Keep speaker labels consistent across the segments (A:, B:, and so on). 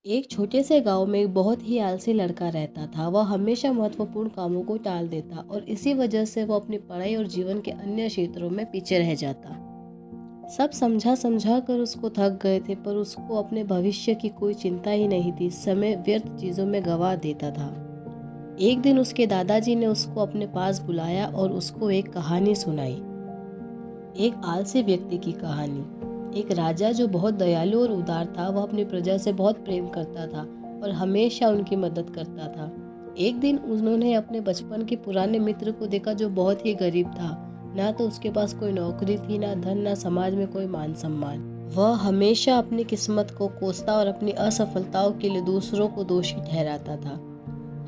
A: एक छोटे से गांव में एक बहुत ही आलसी लड़का रहता था। वह हमेशा महत्वपूर्ण कामों को टाल देता और इसी वजह से वो अपनी पढ़ाई और जीवन के अन्य क्षेत्रों में पीछे रह जाता। सब समझा समझा कर उसको थक गए थे, पर उसको अपने भविष्य की कोई चिंता ही नहीं थी। समय व्यर्थ चीजों में गवा देता था। एक दिन उसके दादाजी ने उसको अपने पास बुलाया और उसको एक कहानी सुनाई। एक आलसी व्यक्ति की कहानी। एक राजा जो बहुत दयालु और उदार था। वह अपनी प्रजा से बहुत प्रेम करता था और हमेशा उनकी मदद करता था। एक दिन उन्होंने अपने बचपन के पुराने मित्र को देखा जो बहुत ही गरीब था। ना तो उसके पास कोई नौकरी थी, ना धन, ना समाज में कोई मान सम्मान। वह हमेशा अपनी किस्मत को कोसता और अपनी असफलताओं के लिए दूसरों को दोषी ठहराता था।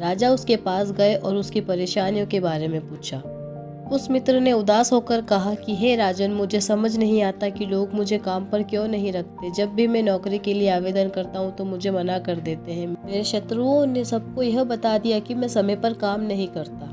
A: राजा उसके पास गए और उसकी परेशानियों के बारे में पूछा। उस मित्र ने उदास होकर कहा कि हे राजन, मुझे समझ नहीं आता कि लोग मुझे काम पर क्यों नहीं रखते। जब भी मैं नौकरी के लिए आवेदन करता हूँ तो मुझे मना कर देते हैं। मेरे शत्रुओं ने सबको यह बता दिया कि मैं समय पर काम नहीं करता।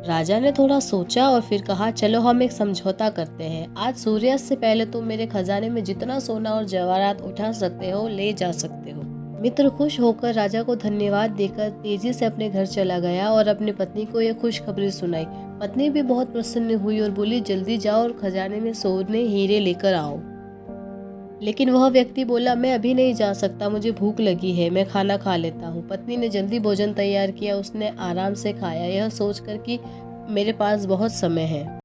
A: राजा ने थोड़ा सोचा और फिर कहा, चलो हम एक समझौता करते हैं। आज सूर्यास्त से पहले तुम मेरे खजाने में जितना सोना और जवाहरात उठा सकते हो ले जा सकते हो। मित्र खुश होकर राजा को धन्यवाद देकर तेजी से अपने घर चला गया और अपनी पत्नी को यह खुशखबरी सुनाई। पत्नी भी बहुत प्रसन्न हुई और बोली, जल्दी जाओ और खजाने में सोने हीरे लेकर आओ। लेकिन वह व्यक्ति बोला, मैं अभी नहीं जा सकता, मुझे भूख लगी है, मैं खाना खा लेता हूँ। पत्नी ने जल्दी भोजन तैयार किया। उसने आराम से खाया, यह सोचकर कि मेरे पास बहुत समय है।